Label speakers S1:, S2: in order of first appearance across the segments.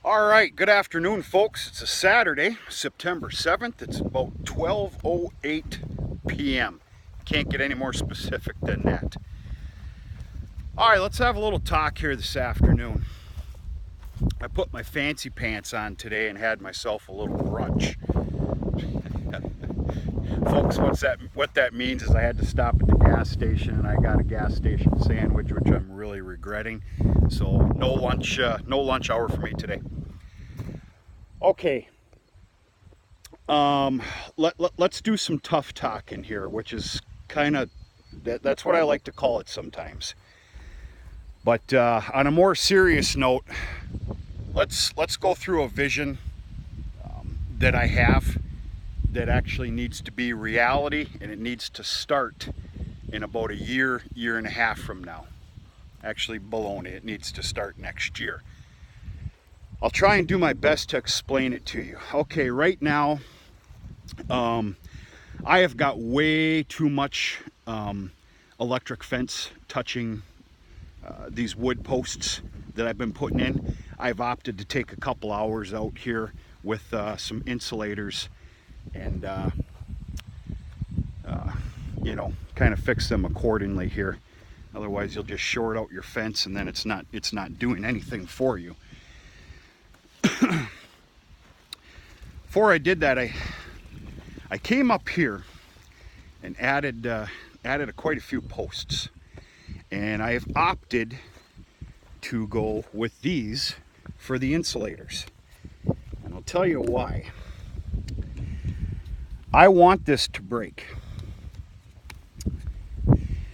S1: All right, good afternoon, folks. It's a Saturday, September 7th. It's about 12:08 p.m. Can't get any more specific than that. All right, let's have a little talk here this afternoon. I put my fancy pants on today and had myself a little brunch. Folks, what that means is I had to stop at the gas station and I got a gas station sandwich, which I'm really regretting. So no lunch hour for me today. Okay. Let's do some tough talking here, which is kind of that's what I like to call it sometimes. But on a more serious note, let's go through a vision that I have that actually needs to be reality, and it needs to start in about a year and a half from now. Actually, baloney, it needs to start next year. I'll try and do my best to explain it to you. Okay, right now, I have got way too much electric fence touching these wood posts that I've been putting in. I've opted to take a couple hours out here with some insulators and kind of fix them accordingly here. Otherwise you'll just short out your fence and then it's not doing anything for you. Before I did that, I came up here and added quite a few posts, and I have opted to go with these for the insulators, and I'll tell you why. I want this to break.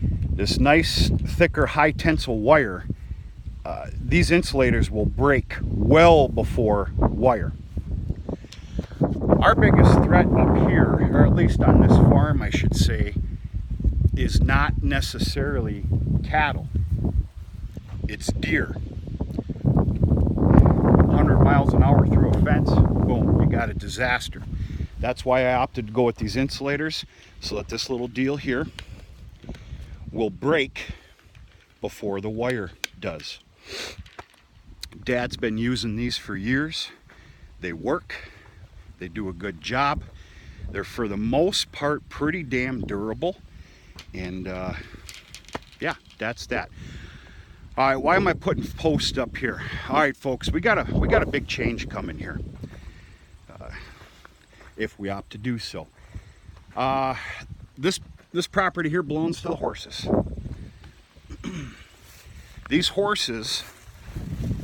S1: This nice, thicker, high tensile wire, these insulators will break well before wire. Our biggest threat up here, or at least on this farm I should say, is not necessarily cattle. It's deer. 100 miles an hour through a fence, boom, you got a disaster. That's why I opted to go with these insulators, so that this little deal here will break before the wire does. Dad's been using these for years. They work. They do a good job. They're for the most part pretty damn durable. And yeah, that's that. All right, why am I putting posts up here? All right, folks, we got a big change coming here. If we opt to do so. This property here belongs to the horses. These horses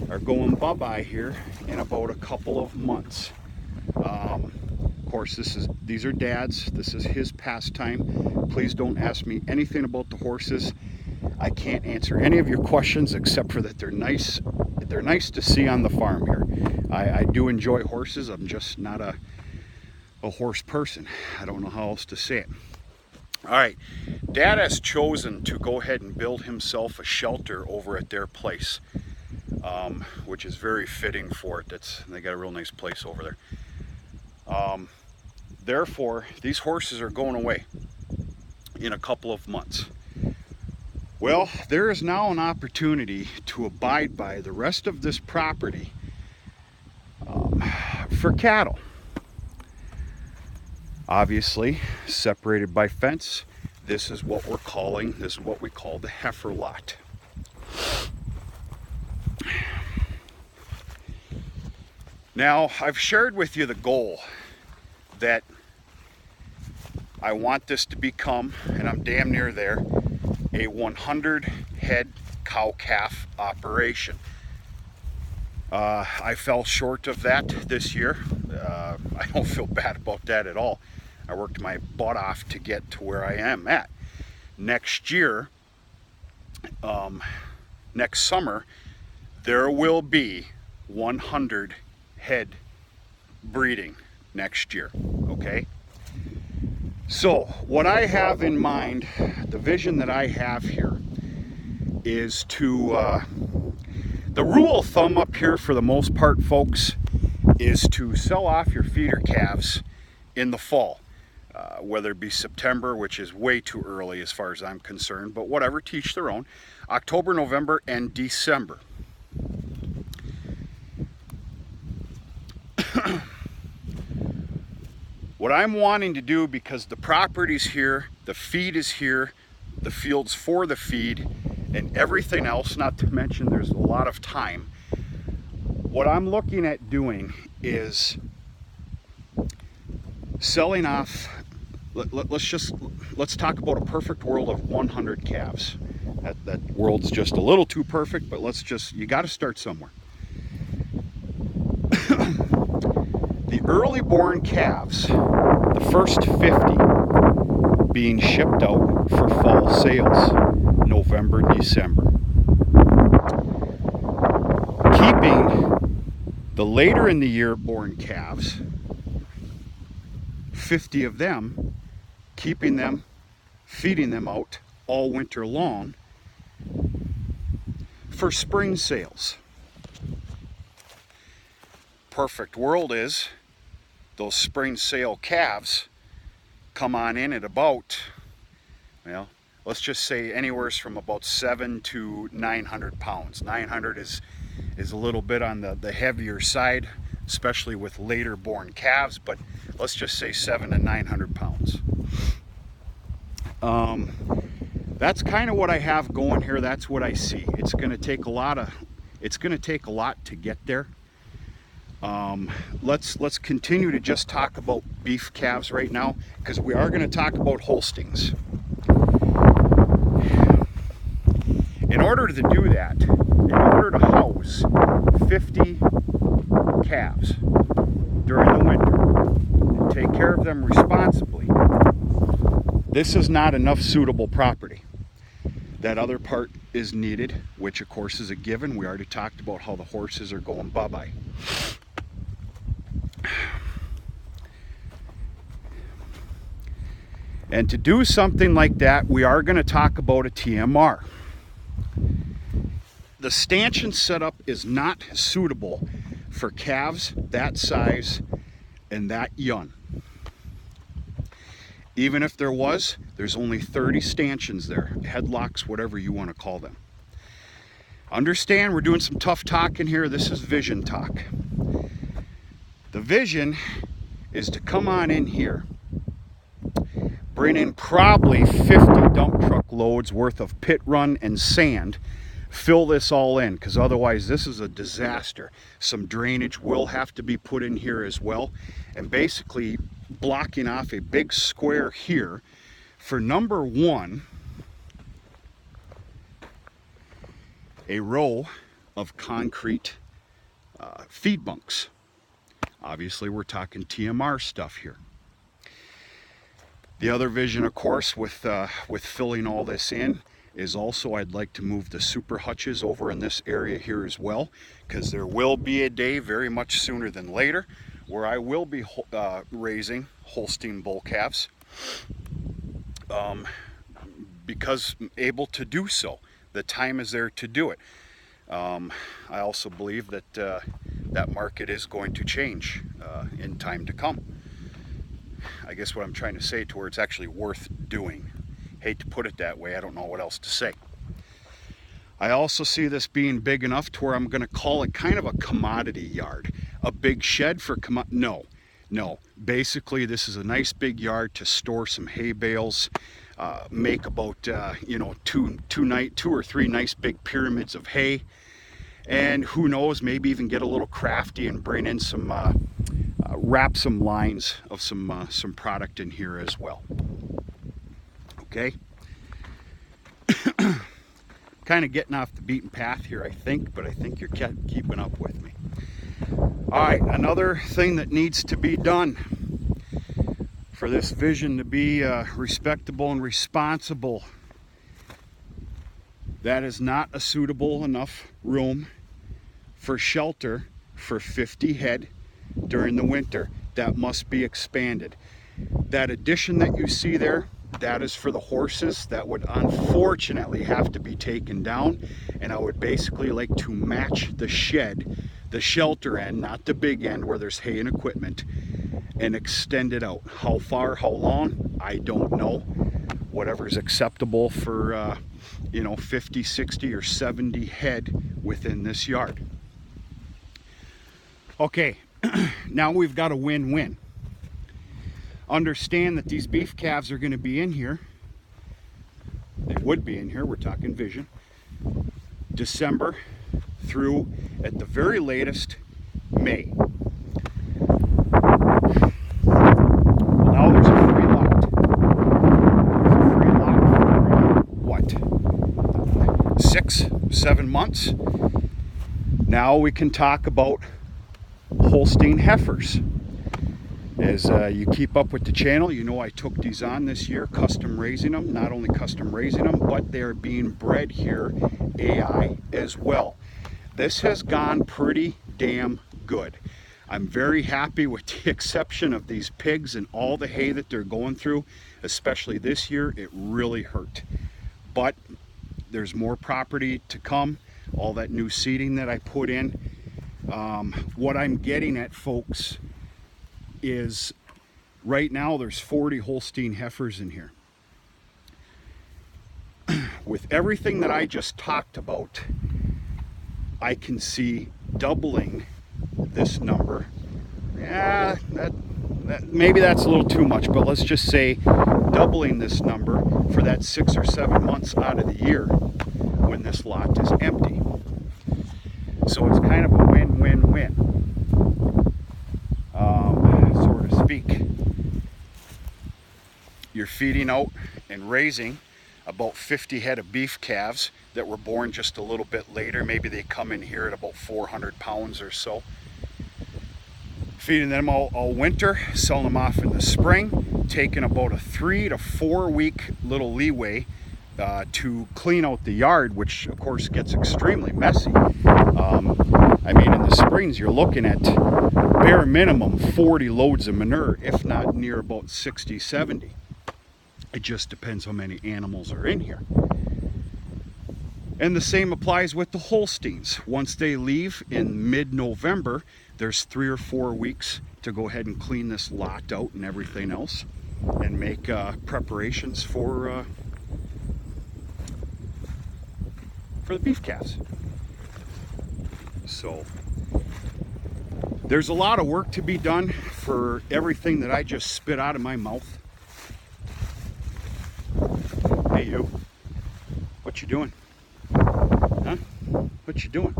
S1: are going bye-bye here in about a couple of months. Of course, these are Dad's. This is his pastime. Please don't ask me anything about the horses. I can't answer any of your questions except for that they're nice. They're nice to see on the farm here. I do enjoy horses. I'm just not a horse person. I don't know how else to say it. All right, Dad has chosen to go ahead and build himself a shelter over at their place, which is very fitting for it. They got a real nice place over there. Therefore, these horses are going away in a couple of months. Well, there is now an opportunity to abide by the rest of this property for cattle. Obviously, separated by fence. This is what we call the heifer lot. Now, I've shared with you the goal that I want this to become, and I'm damn near there, a 100 head cow-calf operation. I fell short of that this year. I don't feel bad about that at all. I worked my butt off to get to where I am at. Next year, next summer, there will be 100 head breeding next year, okay? So what I have in mind, the vision that I have here is to, the rule of thumb up here for the most part, folks, is to sell off your feeder calves in the fall, whether it be September, which is way too early as far as I'm concerned, but whatever, teach their own, October, November, and December. What I'm wanting to do, because the property's here, the feed is here, the field's for the feed, and everything else, not to mention there's a lot of time, what I'm looking at doing is selling off. Let's talk about a perfect world of 100 calves. That world's just a little too perfect, but you got to start somewhere. The early born calves, the first 50 being shipped out for fall sales, November, December. Keeping the later in the year born calves, 50 of them, keeping them, feeding them out all winter long for spring sales. Perfect world is those spring sale calves come on in at about, well, let's just say anywhere from about 700 to 900 pounds. 900 is a little bit on the heavier side, especially with later born calves, but let's just say 700 to 900 pounds. That's kind of what I have going here. That's what I see. It's going to take a lot to get there. Let's continue to just talk about beef calves right now, because we are going to talk about Holsteins. In order to do that, in order to house 50 calves during the winter and take care of them responsibly, this is not enough suitable property. That other part is needed, which of course is a given. We already talked about how the horses are going bye-bye. And to do something like that, we are going to talk about a TMR. The stanchion setup is not suitable for calves that size and that young. Even if there was, there's only 30 stanchions there, headlocks, whatever you want to call them. Understand, we're doing some tough talking here. This is vision talk. The vision is to come on in here, bring in probably 50 dump truck loads worth of pit run and sand, fill this all in, because otherwise this is a disaster. Some drainage will have to be put in here as well, and basically blocking off a big square here for number one, a row of concrete feed bunks. Obviously we're talking TMR stuff here. The other vision, of course, with filling all this in is also I'd like to move the super hutches over in this area here as well, because there will be a day very much sooner than later where I will be raising Holstein bull calves, because I'm able to do so. The time is there to do it. I also believe that that market is going to change in time to come. I guess what I'm trying to say to where it's actually worth doing. Hate to put it that way, I don't know what else to say. I also see this being big enough to where I'm going to call it kind of a commodity yard. A big shed for no. Basically, this is a nice big yard to store some hay bales, make about two or three nice big pyramids of hay, and who knows, maybe even get a little crafty and bring in some wrap some lines of some product in here as well. Okay. Kind of getting off the beaten path here, I think, but I think you're keeping up with me. All right, another thing that needs to be done for this vision to be respectable and responsible, that is not a suitable enough room for shelter for 50 head during the winter. That must be expanded. That addition that you see there, that is for the horses. That would unfortunately have to be taken down, and I would basically like to match the shed, the shelter end, not the big end where there's hay and equipment, and extend it out. How far, how long, I don't know. Whatever's acceptable for 50, 60 or 70 head within this yard. Okay, Now we've got a win-win. Understand that these beef calves are going to be in here. They would be in here, we're talking vision, December through, at the very latest, May. Now there's a free lot. There's a free lot for, what, 6, 7 months? Now we can talk about Holstein heifers. As you keep up with the channel, you know I took these on this year, custom raising them. Not only custom raising them, but they're being bred here AI as well. This has gone pretty damn good. I'm very happy, with the exception of these pigs and all the hay that they're going through, especially this year. It really hurt. But there's more property to come. All that new seeding that I put in. What I'm getting at, folks, is right now there's 40 Holstein heifers in here. With everything that I just talked about, I can see doubling this number. Yeah, maybe that's a little too much, but let's just say doubling this number for that 6 or 7 months out of the year when this lot is empty. So it's kind of a win-win-win, so to speak. You're feeding out and raising about 50 head of beef calves that were born just a little bit later. Maybe they come in here at about 400 pounds or so. Feeding them all winter, selling them off in the spring, taking about a 3 to 4 week little leeway to clean out the yard, which of course gets extremely messy. I mean, in the springs you're looking at bare minimum 40 loads of manure, if not near about 60, 70. It just depends how many animals are in here. And the same applies with the Holsteins. Once they leave in mid-November, there's 3 or 4 weeks to go ahead and clean this lot out and everything else, and make preparations for the beef calves. So there's a lot of work to be done for everything that I just spit out of my mouth. Hey you, what you doing? Huh? What you doing?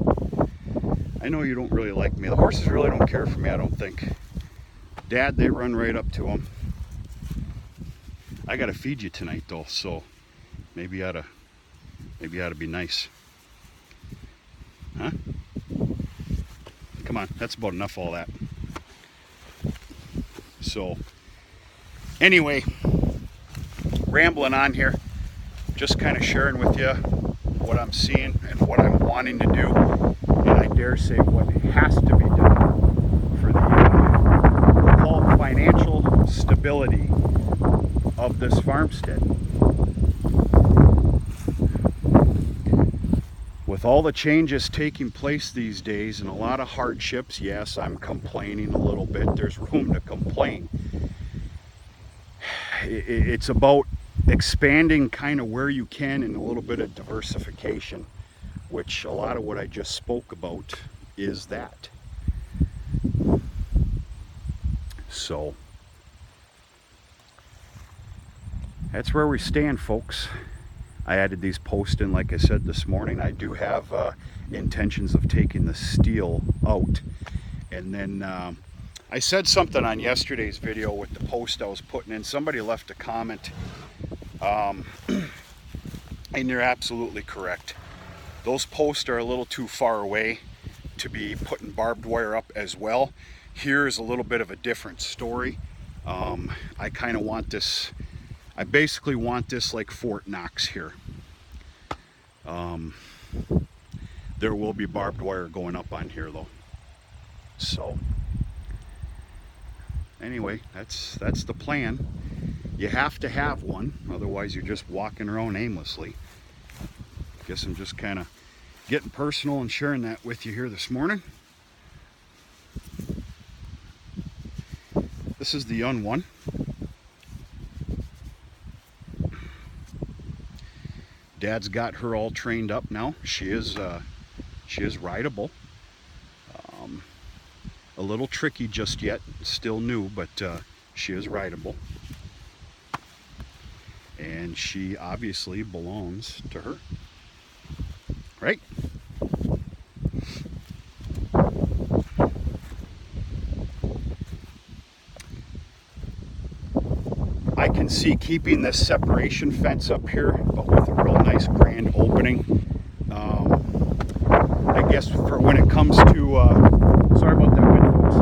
S1: I know you don't really like me. The horses really don't care for me, I don't think. Dad, they run right up to them. I gotta feed you tonight though, so maybe you ought to be nice. Huh? Come on, that's about enough of all that. So anyway, rambling on here, just kind of sharing with you what I'm seeing and what I'm wanting to do, and I dare say what has to be done for the we'll call it financial stability of this farmstead. With all the changes taking place these days and a lot of hardships, yes, I'm complaining a little bit. There's room to complain. It's about expanding kind of where you can, and a little bit of diversification, which a lot of what I just spoke about is that. So that's where we stand, folks. I added these posts in, like I said this morning. I do have intentions of taking the steel out. And then I said something on yesterday's video with the post I was putting in. Somebody left a comment, and you're absolutely correct. Those posts are a little too far away to be putting barbed wire up as well. Here's a little bit of a different story. I kind of want this, I basically want this like Fort Knox here. There will be barbed wire going up on here though. So anyway, that's the plan. You have to have one, otherwise you're just walking around aimlessly. Guess I'm just kind of getting personal and sharing that with you here this morning. This is the young one. Dad's got her all trained up now. She is rideable. a little tricky just yet, still new, but she is rideable. And she obviously belongs to her, right? I can see keeping this separation fence up here, but with a real nice grand opening. I guess for when it comes to, sorry about that wind, folks.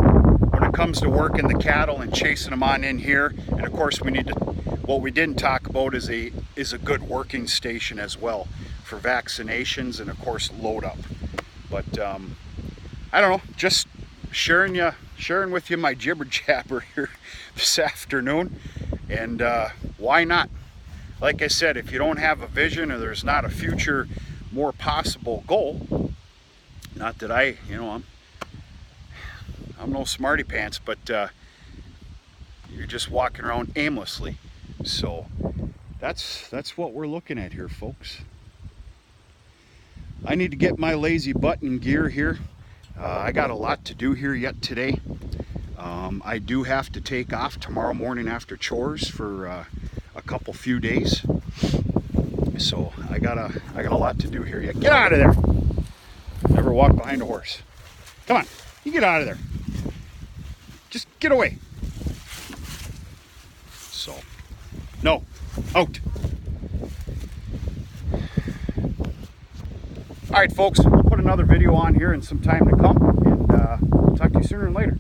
S1: When it comes to working the cattle and chasing them on in here, and of course we need to, what we didn't talk about is a good working station as well for vaccinations and of course load up. But I don't know, just sharing with you my jibber jabber here this afternoon. And why not? Like I said, if you don't have a vision or there's not a future, more possible goal, not that I, you know, I'm no smarty pants, but you're just walking around aimlessly. So that's what we're looking at here, folks. I need to get my lazy butt in gear here. I got a lot to do here yet today. I do have to take off tomorrow morning after chores for a few days. So I got a lot to do here yet. Get out of there! Never walk behind a horse. Come on, you get out of there. Just get away. So, no, out. All right, folks, we'll put another video on here in some time to come, and we'll talk to you sooner and later.